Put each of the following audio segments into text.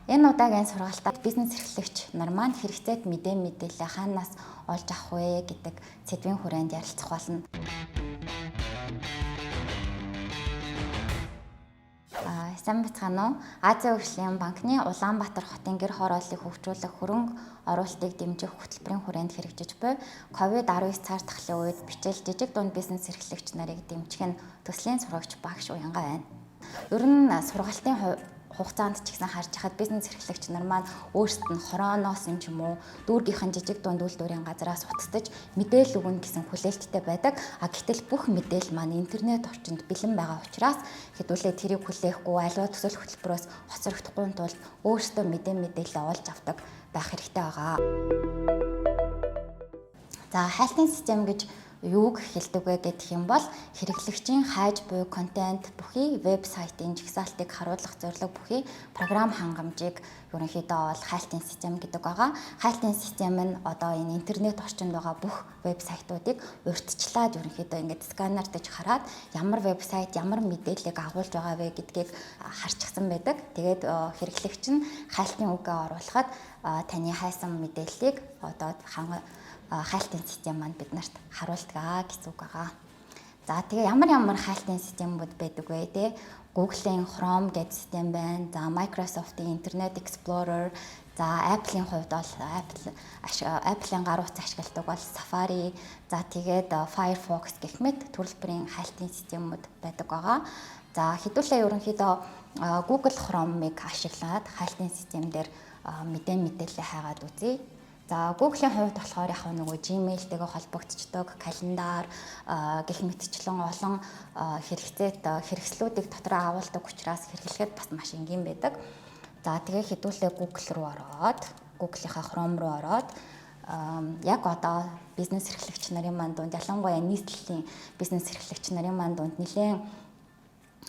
Энэ удаагийн сургалтад бизнес эрхлэгч нар маань хэрэгцээт мэдээлэл хаанаас олж авах вэ гэдэг сэдвийн хүрээнд ярилцах болно. Сайн бацгаана уу? Азийн хөгжлийн банкны Улаанбаатар хотын гэр хорооллыг хөгжүүлэх хөрөнгө оруулалтыг дэмжих хөтөлбөрийн хүрээнд хэрэгжиж буй COVID-19 цаар тахлын үед бичил жижиг дунд бизнес эрхлэгч нарыг дэмжих нь төслийн сурагч багш Уянга байна. Ер нь сургалтын хугацаанд ч гэсэн харж хахад бизнес эрхлэгч нар маань өөрсдөд нь хорооноос юм ч юм уу дүүргийнхэн жижиг дунд үйлдвэрийн газраас утасдаж мэдээлэл өгнө гэсэн хүлээлттэй байдаг. Гэтэл бүх мэдээлэл маань интернет орчинд бэлэн байгаа учраас хэдүүлээ тэрийг хүлээхгүй аливаа төсөл хөтөлбөрөөс хоцрогдохгүй тулд өөрсдөө мэдээлэл олж авдаг байх хэрэгтэй байгаа. За хайлтын систем гэж юуг хэлдэг вэ гэх юм бол хэрэглэгчийн хайж буй контент бүхий вебсайтын жагсаалтыг харуулах зорилго бүхий програм хангамжийг ерөнхийдөө бол хайлтын систем гэдэг байгаа. Хайлтын систем нь одоо энэ интернет орчинд байгаа бүх вебсайтуудыг урьдчилаад ерөнхийдөө ингээд сканердэж хараад ямар вебсайт ямар мэдээллийг агуулж байгаа вэ гэдгийг харчихсан байдаг. Тэгээд хэрэглэгч нь хайлтын үгээ оруулахад таны хайсан мэдээллийг одоо хайлтын систем маань биднэрт харуулдаг гэсэн үг байгаа. За тэгээ ямар хайлтын системүүд байдаг вэ те? Google-ийн Chrome гэдэг систем байна. За Microsoft-ийн Internet Explorer, за Apple-ийн хувьд бол Apple-ийн гар утас ашигладаг бол Safari, за тэгээд Firefox гэх мэт төрөл бүрийн хайлтын системүүд байдаг байгаа. За хэдүүлээ ерөнхийдөө Google Chrome-ыг ашиглаад хайлтын систем дээр мэдээлэл хайгаад үзье. За Google-ийн хувьд болохоор яг нөгөө Gmail-тэйгээ холбогдчихдог календар гэх мэтчлэн олон хэрэгслүүдийг дотроо агуулдаг учраас хэрэглэхэд бас маш энгийн байдаг. За тэгээ хэдүүлээ Google руу ороод Google-ийнхаа Chrome руу ороод яг одоо бизнес эрхлэгч нарын маань дунд ялангуяа нийслэлийн бизнес эрхлэгч нарын маань дунд нэлээд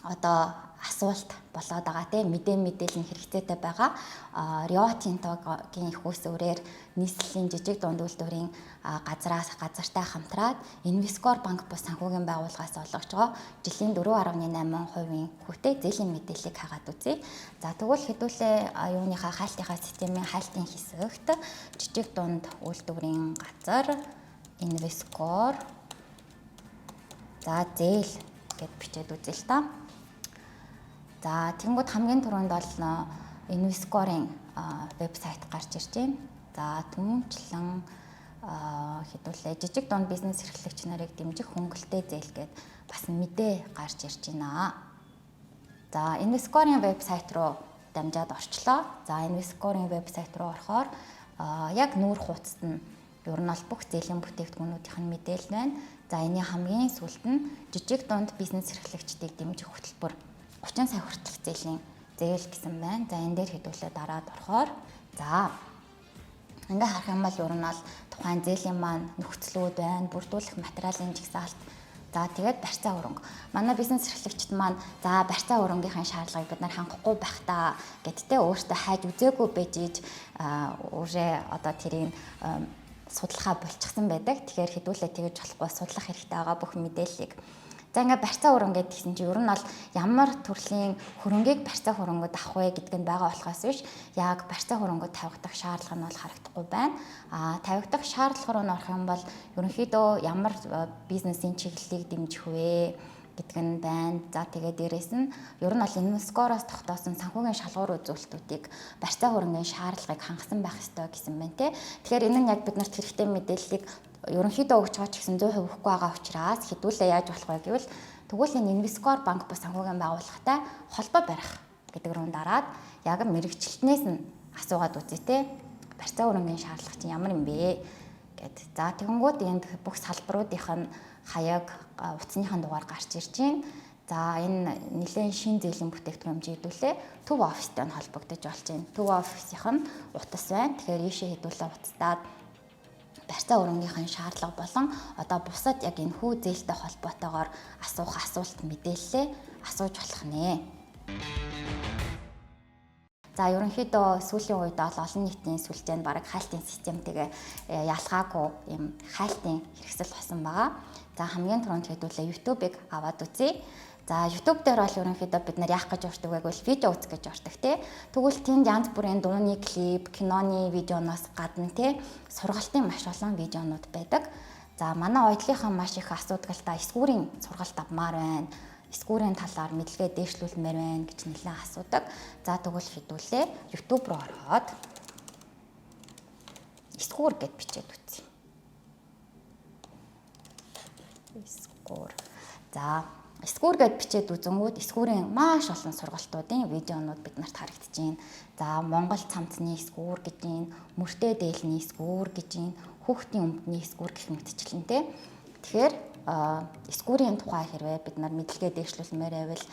одоо асуулт болоод байгаа тийм мэдээлэл нь хэрэгцээтэй байгаа. Rio Tinto-гийн их усүрээр нийслэлийн жижиг дунд үйлдвэрийн газартай хамтраад Invescore банк бус санхүүгийн байгууллагаас олгож байгаа жилийн 4.8% хүүтэй зээлийн мэдээллийг хагаад үзье. За тэгвэл хэдүүлээ юуныхаа хайлтынхаа системийн хайлтын хэсэгт жижиг дунд үйлдвэрийн газар Invescore за зээл гэд бичээд үзье л та. За тэнгууд хамгийн түрүүнд бол Invescore-ийн вебсайт гарч ирж байна. За түнчлэн хэдүүлээ жижиг дунд бизнес эрхлэгч нарыг дэмжих хөнгөлтэй зээл гээд бас мэдээ гарч ирж байна. За Invescore-ийн вебсайт руу дамжаад орчлоо. За Invescore-ийн вебсайт руу орохоор яг нүүр хуудасд нь ер нь бол бүх зээлийн бүтээгдэхүүнүүдийн мэдээлэл байна. За энэний хамгийн сүүлд нь жижиг дунд бизнес эрхлэгчдийг дэмжих хөтөлбөр 30 сая хүртэлх зээлийн зээл гэсэн байна. За энэ дээр хэдүүлээ дараад орохоор за ингээ харах юм бол ер нь бол тухайн зээлийн маань нөхцлүүд байна, бүрдүүлэх материалын жагсаалт. За тэгээд барьцаа хөрөнгө. Манай бизнес эрхлэгчид маань за барьцаа хөрөнгөхийн шаардлагыг бид нар хангахгүй байх та гэдтэй өөртөө хайж үзээгүй байж өөрөө одоо тэрийг судлахаа болчихсон байдаг. Тэгэхээр хэдүүлээ тэгэж болохгүй судлах хэрэгтэй байгаа бүх мэдээллийг. За ингээ барьцаа хөрөнгө гэдгийгсэн чинь ер нь бол ямар төрлийн хөрөнгийг барьцаа хөрөнгөд авах вэ гэдг нь байгаа болохоос биш яг барьцаа хөрөнгөд тавигдах шаардлага нь бол харагдахгүй байна. Тавигдах шаардлага руу н орох юм бол ерөнхийдөө ямар бизнесийн чиглэлийг дэмжих вэ гэдэг нь байна. За тэгээ дээрэс нь ер нь бол Invescore-оос тогтоосон санхүүгийн шалгуур үзүүлэлтүүдийг барьцаа хөрөнгөний шаардлагыг хангасан байх ёстой гэсэн байна те. Тэгэхээр энэ нь яг биднэрт хэрэгтэй мэдээллийг ерөнхийдөө өгч байгаа ч гэсэн 100% өгөхгүй байгаа учраас хэдүүлээ яаж болох вэ гэвэл тэгвэл энэ Invescore банк бус санхүүгийн байгууллагатай холбоо барих гэдэг рүү дараад яг мэрэгчлэтнээс нь асуугаад үзье те. Барьцаа хөрөнгөний шаардлага чинь ямар юм бэ гэд. За тэгэнгүүт энд бүх салбаруудынх нь хаяг утасныхаа дугаар гарч ирж байна. За энэ нэлээд шин зээлийн бүтээгдэхүүн хэмжээдүүлээ төв офистай нь холбогдож болж байна. Төв офисийнх нь утас байна. Тэгэхээр ийшээ хэдүүлээ утастаад барьцаа хөрөнгөхийн шаардлага болон одоо бусад яг энэ хүү зээлтэй холбоотойгоор асуух асуулт мэдээлэлээ асууж болох нэ. За ерөнхийдөө сүүлийн үед бол олон нийтийн сүлжээнд бараг хайлтын системтэйгээ ялгаагүй юм хайлтын хэрэгсэл болсон байгаа. За хамгийн түрүүнд хэдүүлээ YouTube-ыг аваад үзье. За YouTube дээр бол ерөнхийдөө бид нар яах гэж урьдаг вэ гэвэл видео үзэх гэж урьдаг тий. Тэгвэл тэнд янз бүрийн дууны клип, киноны видеоноос гадна тий сургалтын маш олон видеонууд байдаг. За манай оюутлынхаа маш их асуудагтай эсгүүрийн сургалт авмаар байна. Эсгүүрийн талаар мэдлэгээ дээшлүүлмээр байна гэж нэлээд асуудаг. За тэгвэл хэдүүлээ YouTube руу ороод эсгүүр гэд бичээд үзье. Эсгүүр. За эсгүүр гэд бичээд үзэнгүүт эсгүүрийн маш олон сургалтуудын видеонууд бид нарт харагдаж байна. За Монгол цамцны эсгүүр гэж юм, мөртөө дээлний эсгүүр гэж юм, хүүхдийн өмдний эсгүүр гэх мэтчлэн тэ. Тэгэхээр эсгүүрийн тухай хэрвээ бид нар мэдлэгээ дээшлүүлмээр байвал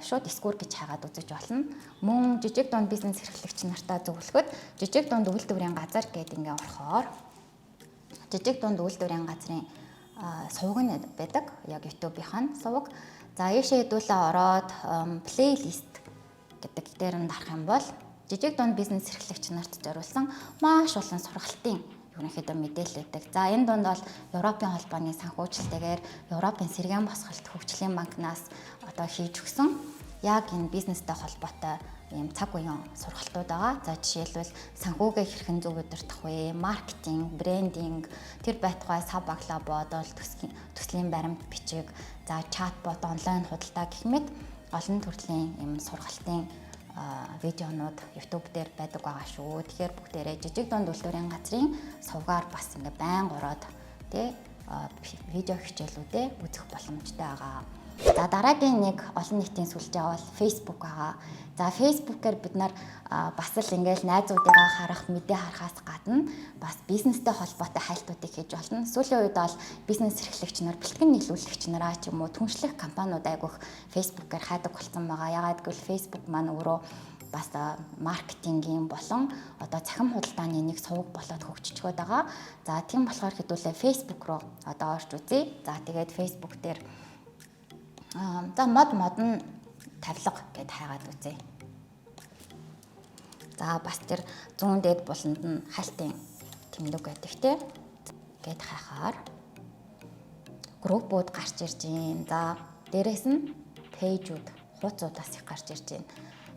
шууд эсгүүр гэж хагаад үзэж болно. Мөн жижиг дунд бизнес эрхлэгч нартаа зөвлөхөд жижиг дунд үйлдвэрийн газар гэдэг ингээ орохоор жижиг дунд үйлдвэрийн газрын суваг нь байдаг. Яг YouTube-ийн суваг. За ийшээ хэдүүлээ ороод плейлист гэдэг дээр нь дарах юм бол жижиг дунд бизнес эрхлэгч нарт зориулсан маш олон сургалтын ерөнхийдөө мэдээлэл өгдөг. За энэ дунд бол Европын холбооны санхүүжилтээр Европын сэргээн босголт хөгжлийн банкнаас одоо хийж өгсөн яг энэ бизнестэй холбоотой ийм цаг үеийн сургалтууд байгаа. За жишээлбэл санхүүгээ хэрхэн зөв удирдах вэ? Маркетинг, брендинг, тэр байтугай сав баглаа бодол, төслийн баримт бичиг, за чатбот, онлайн худалдаа гэх мэт олон төрлийн ийм сургалтын видеонууд YouTube дээр байдаг байгаа шүү. Тэгэхээр бүгдээрээ жижиг дунд үйлдвэрийн газрын сувгаар бас ингээ байнга ороод тий видео хичээлүүдээ үзэх боломжтой байгаа. За дараагийн нэг олон нийтийн сүлжээ бол Facebook байгаа. За Facebook-ээр бид нар бас л ингээл найзуудыгаа харах, мэдээ харахаас гадна бас бизнестэй холбоотой хайлтуудыг хийж болно. Сүүлийн үед бол бизнес эрхлэгч нар, бэлтгэн нийлүүлэгч нараа ч юм уу түншлэх компаниуд айгүйх Facebook-ээр хайдаг болсон байгаа. Ягаад гэвэл Facebook маань өөрөө бас маркетингийн болон одоо цахим худалдааны нэг суваг болоод хөгжчихөд байгаа. За тийм болохоор хэдүүлээ Facebook руу одоо орж үзье. За тэгээд Facebook дээр за модон тавилга гэд хайгаад үзье. За бас тэр зүүн дээд буланд нь хальтын тэмдэг байдаг те. Гэд хайхаар группууд гарч ирж байна. За дээрэс нь пэйжүүд, хуудасуудаас их гарч ирж байна.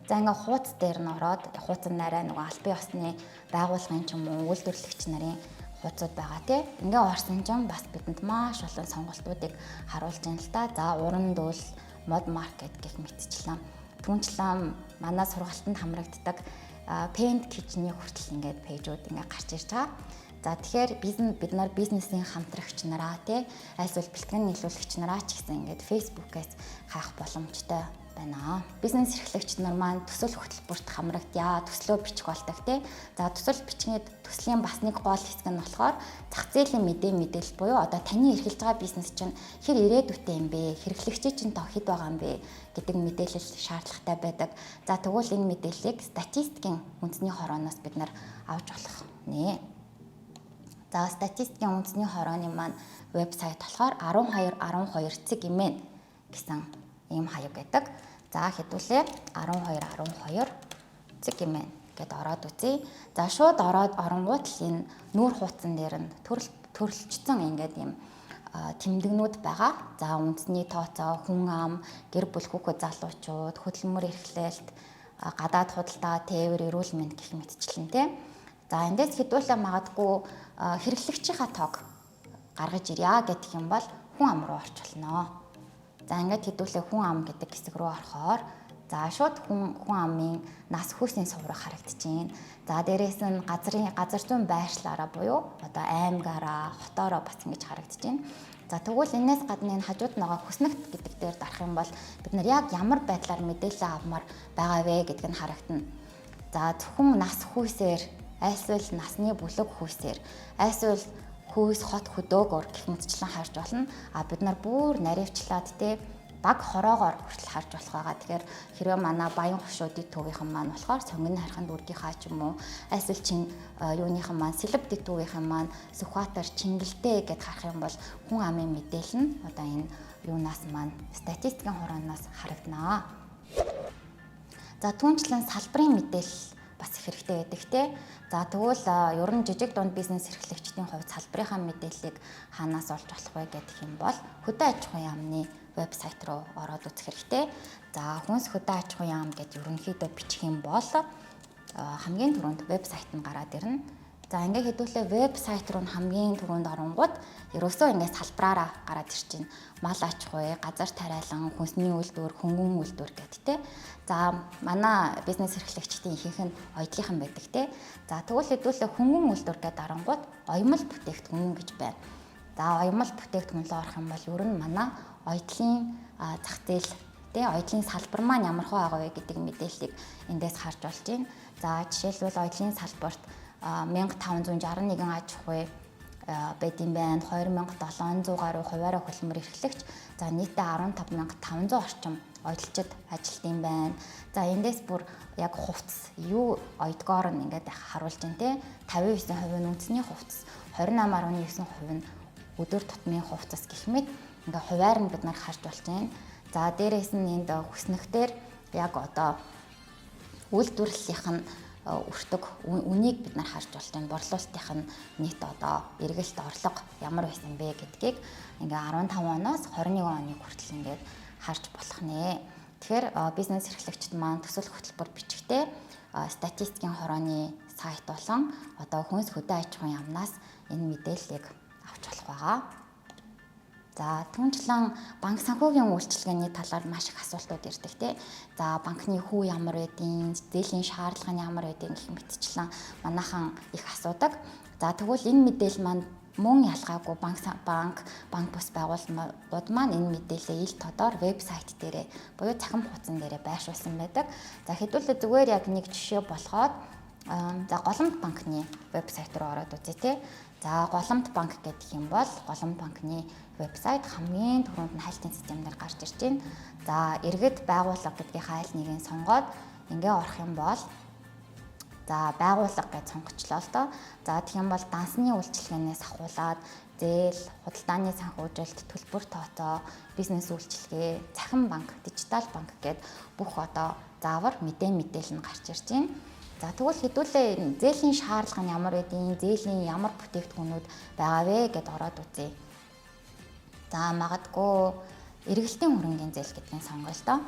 За ингээ хуудас дээр нь ороод хуудас нь арай нөгөө албан ёсны байгууллагын ч юм уу үйлдвэрлэгч нарын хуудасууд байгаа тий. Ингээ орсон чинь бас бидэнд маш олон сонголтуудыг харуулж байна л да. За уран дүүл, мод маркет гэх мэтчлэн түнчлэн манай сургалтанд хамрагддаг Paint Kitchen-ийн хүртэл ингээд пэйжүүд ингээ гарч ирж байгаа. За тэгэхээр бид нар бизнесийн хамтрагч нараа тий альсвал бэлтгэн нийлүүлэгч нараа ч гэсэн ингээд Facebook-ээс хаах боломжтой байна. Бизнес эрхлэгч нар маань төсөл хөтөлбөрт хамрагдъя, төслөө бичих болдог тий. За төсөл бичгээд төслийн бас нэг гол хэсэг нь болохоор зах зээлийн мэдээлэл буюу одоо таны эрхэлж байгаа бизнес чинь хэр ирээдүйтэй юм бэ? Хэрэглэгчид чинь хэд байгаа юм бэ гэдэг мэдээлэл шаардлагатай байдаг. За тэгвэл энэ мэдээллийг статистикийн үндэсний хорооноос бид нар авч болох нэ. За статистикийн үндэсний хорооны маань вебсайт болохоор 1212 цэг имэн гэсэн ийм хаяг байдаг. За хэдүүлээ 1212 цэг имэн гэд ороод үзье. За шууд ороод оронгууд л энэ нүүр хуудсан дээр нь төрөлжсөн ингээд ийм тэмдэгнүүд байгаа. За үндэсний тооцоо, хүн ам, гэр бүл хүүхэд залуучууд, хөдөлмөр эрхлэлт, гадаад худалдаа, тээвэр, эрүүл мэнд гэх мэтчлэн тэ. За эндээс хэдүүлээ магадгүй хэрэглэгчийнхаа тоог гаргаж ирья гэх юм бол хүн ам руу орч болно. За ингээд хэдүүлээ хүн ам гэдэг хэсэг рүү орохоор за шууд хүн амын нас хүйсийн сувраг харагдчихээн. За дээрээс нь газар зүйн байршлаараа буюу одоо аймгаараа, хотоороо бас ингэж харагдчихээн. За тэгвэл энэс гадна энэ хажууд байгаа хүснэгт гэдэг дээр дарах юм бол бид нар яг ямар байдлаар мэдээлэл авмаар байгаа вэ гэдг нь харагдана. За зөвхөн нас хүйсээр, альсвал насны бүлэг хүйсээр, альсвал хүйс хот хөдөөгөр гэх мэтчлэн харж болно. А бид нар бүр наривчлаад те баг хороогоор хүртэл харж болох байгаа. Тэгэхээр хэрвээ манай баян хошуудын төвийнхэн маань болохоор сонгон хариханд үргийнхаа ч юм уу альсвал чин юуныхан маань селебрити төвийнхэн маань сүхбаатар чингэлтэй гэд харах юм бол хүн амын мэдээлэл нь одоо энэ юунаас маань статистикийн хорооноос харагданаа. За түүнчлэн салбарын мэдээлэл бас их хэрэгтэй байдаг те. За тэгвэл ер нь жижиг дунд бизнес эрхлэгчдийн хувьд салбарынхаа мэдээллийг хаанаас олж болох вэ гэх юм бол хөдөө аж ахуйн яамны вебсайт руу ороод үзэх хэрэгтэй. За хүнс хөдөө аж ахуйн яам гэж ерөнхийдөө бичих юм бол хамгийн түрүүнд вебсайт нь гараад ирнэ. За ингээ хэдүүлээ вебсайт руу хамгийн түрүүнд оронгууд ерөөсөө ингээ салбараараа гараад ирж байна. Мал аж ахуй, газар тариалан, хүнсний үйлдвэр, хөнгөн үйлдвэр гэдэг те. За манай бизнес эрхлэгчдийн ихэнх нь оёдлынхан байдаг те. За тэгвэл хэдүүлээ хөнгөн үйлдвэр гэдэг оронгууд оёмл бүтээгдэхүүн гэж байна. За оёмл бүтээгдэхүүн рүү орох юм бол ер нь манай оёдлын зах зээл те оёдлын салбар маань ямар хөө байгаа вэ гэдэг мэдээллийг эндээс харж болж байна. За жишээлбэл оёдлын салбарт 1561 аж ахуй байд юм байна. 2700 гаруй хуваараа хөдөлмөр эрхлэгч. За нийтдээ 15500 орчим оёдлчид ажилт юм байна. За эндээс бүр яг хувцас юу оёдгоор нь ингээд харуулж байна те. 59% нь үндэсний хувцас, 28.9% нь өдөр тутмын хувцас гэх мэт ингээд хуваар нь бид нар харж болж байна. За дээрээс нь энд хүснэгтэр яг одоо үйлдвэрлэлийнх нь өртөг үнийг бид нар харж болж байна. Борлуулалтынх нь нийт одоо эргэлт орлого ямар байсан бэ гэдгийг ингээ 15 оноос 21 оны хүртэл ингээд харж болох нэ. Тэгэхээр бизнес эрхлэгчид маань төсөл хөтөлбөр бичгтээ статистикийн хорооны сайт болон одоо хүнс хөдөө аж ахуйн яамнаас энэ мэдээллийг авч болох байгаа. За түнчлэн банк санхүүгийн үйлчилгээний талаар маш их асуултууд ирдэг те. За банкны хүү ямар байдیں, зээлийн шаардлага нь ямар байдیں гэх мэтчлэн манайхан их асуудаг. За тэгвэл энэ мэдээлэл маань мөн ялгаагүй банк бус байгууллагууд маань энэ мэдээлэлээ ил тодор вебсайт дээрээ буюу цахим хуудсан дээрээ байршуулсан байдаг. За хэдүүлээ зүгээр яг нэг жишээ болгоод за Голомт банкны вебсайт руу ороод үзье те. За Голомт банк гэдэг юм бол Голомт банкны вебсайт хамгийн түрүүнд нь хайлтын системээр гарч ирж байна. За иргэд байгууллага гэдгийг хайл нэгийг сонгоод ингээ орох юм бол за байгууллага гэж сонгочлоо л доо. За тэгэх юм бол дансны үйлчилгээнээс ахуулаад зээл, худалдааны санхүүжилт, төлбөр тооцоо, бизнес үйлчилгээ, цахим банк, дижитал банк гэд бүх одоо заавар мэдээлэл нь гарч ирж байна. За тэгвэл хэдүүлээ зээлийн шаардлага нь ямар байдیں, зээлийн ямар бүтээгдэхүүнүүд байгаа вэ гэд ороод үзье. За магадгүй эргэлтийн хөрөнгийн зээл гэдгийг сонгоё л доо.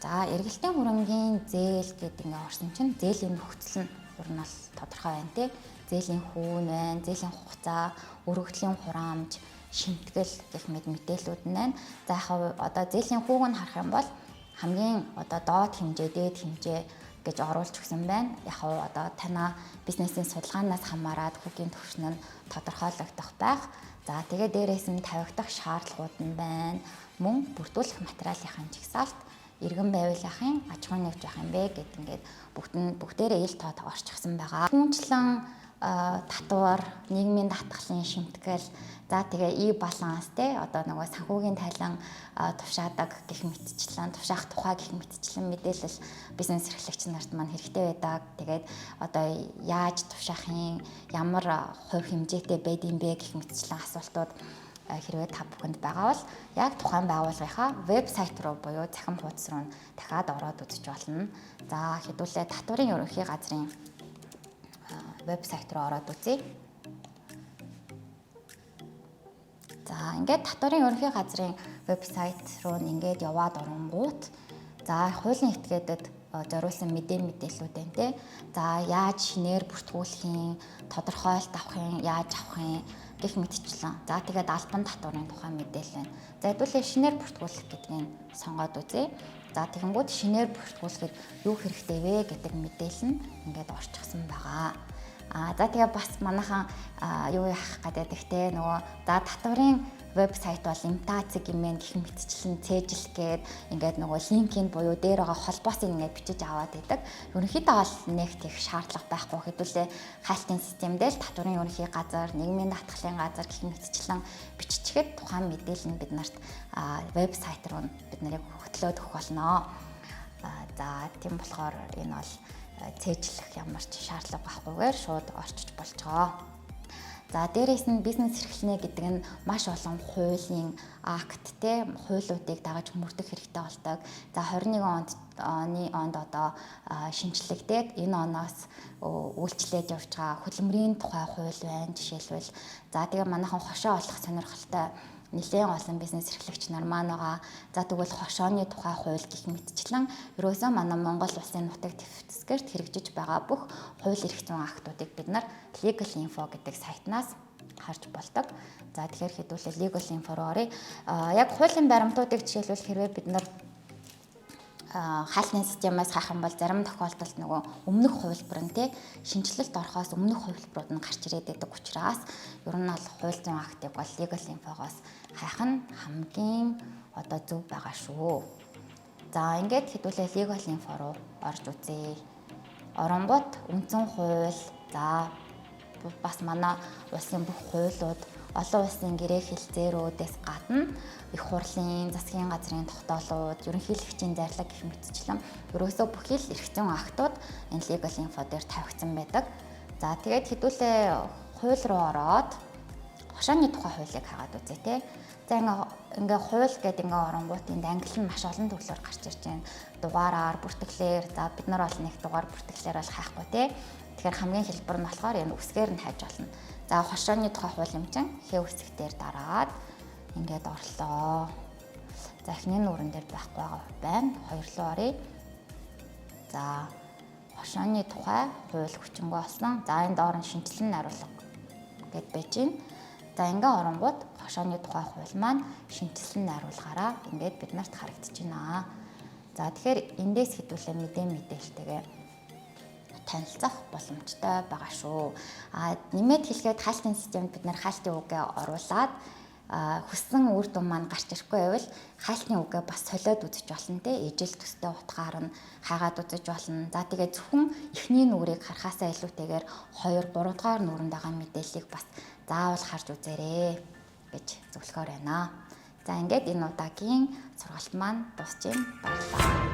За эргэлтийн хөрөнгийн зээл гэдэг ингээ орсон чинь зээлийн нөхцөл нь ер нь бол тодорхой байна тий. Зээлийн хүүн байна, зээлийн хугацаа, өргөдлийн хураамж, шимтгэл гэх мэт мэдээллүүд нь байна. За яг одоо зээлийн хүүг нь харах юм бол хамгийн одоо доод хэмжээ, дээд хэмжээ гэж оруулж өгсөн байна. Яг одоо танаа бизнесийн судалгаанаас хамаарат хүүгийн түвшин нь тодорхойлогдох байх. За тэгээ дээрээс нь тавигдах шаардлагууд нь байна. Мөн бүрдүүлэх материалын жагсаалт, иргэн байвлынхын аж ахуйн нэгж байх юм бэ гэд ингээд бүгдээрээ ил тод орчихсон байгаа. Түүнчлэн татвар, нийгмийн татгалын шимтгэл, за тэгээ баланс те одоо нөгөө санхүүгийн тайлан тушаадаг гэх мэтчлэн тушаах тухай гэх мэтчлэн мэдээлэл бизнес эрхлэгч нарт маань хэрэгтэй байдаг. Тэгээд одоо яаж тушаахын, ямар хувь хэмжээтэй байдığım бэ гэх мэтчлэн асуултууд хэрвээ та бүхэнд байгаа бол яг тухайн байгууллагынхаа вебсайт руу буюу цахим хуудас руу дахиад ороод үзэж болно. За хэдүүлээ татварын ерөнхий газрын вебсайт руу ороод үзье. За ингээд татварын ерөнхий газрын вебсайт руу ингээд яваад оронгууд за хуулийн этгээдэд зориулсан мэдээллүүд байна те. За яаж шинээр бүртгүүлэхийн, тодорхойлт авахын, яаж авахын гэх мэтчлэн. За тэгээд албан татварын тухай мэдээлэл байна. За хэдүүлээ шинээр бүртгүүлэх гэдгийг сонгоод үзье. За тэгэнгүүт шинээр бүртгүүлэхэд юу хэрэгтэй вэ гэдэг мэдээлэл нь ингээд орчихсон байгаа. За тэгээ бас манайхан юу яах гэдэг ихтэй нөгөө за татварын вебсайт бол имитац гэмээр гэх мэтчлэн цээжлэхэд ингээд нөгөө линкийн буюу дээр байгаа холбоосыг ингээд бичиж аваад идэг. Ерөнхийдөө бол нэг тийх шаардлага байхгүй хэдүүлээ хайлтын системдээ л татварын ерөнхий газар, нийгмийн даатгалын газар гэх мэтчлэн биччихээд тухайн мэдээлэл нь бид нарт вебсайт руу бид нарыг хөтлөөд өгөх болно. За тийм болохоор энэ бол цээжлэх ямар ч шаардлага байхгүйгээр шууд орчиж болж байгаа. За дээрээс нь бизнес эрхлэнэ гэдэг нь маш олон хуулийн акт те хуулиудыг дагаж мөрдөх хэрэгтэй болдог. За 21 онд одоо шинжлэгдээд энэ оноос үйлчлээд явж байгаа хөдөлмөрийн тухай хууль байна. Жишээлбэл за тэгээ манайхан хошоо олох сонирхолтой нэлээд олон бизнес эрхлэгч нар маань байгаа. За тэгвэл хошооны тухай хууль гэх мэтчлэн ерөөсөө манай Монгол улсын нутаг дэвтгэрт хэрэгжиж байгаа бүх хууль эрх зүйн актуудыг бид нар Legal Info гэдэг сайтнаас харж болдог. За тэгэхээр хэдүүлээ Legal Info руу оръё. Яг хуулийн баримтуудыг жишээлбэл хэрвээ бид нар хаалтны системээс хайх юм бол зарим тохиолдолд нөгөө өмнөх хувилбар нь тий шинжилэлт орохоос өмнөх хувилбарууд нь гарч ирээд байдаг учраас ер нь бол хууль зүйн актыг бол Legal Info-гоос хайх нь хамгийн одоо зөв байгаа шүү. За ингээд хэдүүлээ Legal Info руу орж үзье. Оронгууд үндсэн хууль, за бас манай улсын бүх хуулиуд, олон улсын гэрээ хэлцээрүүдээс гадна их хурлын, засгийн газрын тогтоолууд, ерөнхийлөгчийн зарлаг гэх мэтчлэн ерөөсөө бүхий л эрх зүйн актууд энэ Legal Info дээр тавигдсан байдаг. За тэгээд хэдүүлээ хууль руу ороод хошооны тухай хуулийг хагаад үзье те. За ингээ хууль гэдэг ингээ оронгууд энд англи нь маш олон төрлөөр гарч ирж байна. Дугаараар, бүртгэлээр, за бид нар бол нэг дугаар бүртгэлээр бол хайхгүй те. Тэгэхээр хамгийн хэлбэр нь болохоор энэ үсгээр нь хайж болно. За хошооны тухай хууль юм чинь хээ үсгээр дараад ингээд орлоо. За эхний нүрэн дээр байхгүй байна. Хоёр руу оръё. За хошооны тухай хууль хүчингү болсон. За энэ доор нь шинжилэн найруулга гэд байж байна. За ингээ оронгууд хошооны тухай хууль маань шинжилэн найруулгаараа ингээд бид нарт харагдаж байна. За тэгэхээр эндээс хэдүүлээ мэдээлэлтэйгээ танилцах боломжтой байгаа шүү. Нэмээд хэлгээд хаалтын системд бид нар хаалтын үгээ оруулаад хүссэн үр дүн маань гарч ирэхгүй байвал хаалтны үгээ бас солиод үзэж болно те. Ижил төстэй утгаар нь хайгаад үзэж болно. За тэгээ зөвхөн эхний нүрийг харахаасаа илүүтэйгээр 2, 3 дахь нүрэнд байгаа мэдээллийг бас заавал харж үзээрэй гэж зөвлөхөөр байна. За ингээд энэ удаагийн сургалт маань дуусч байна. Баярлалаа.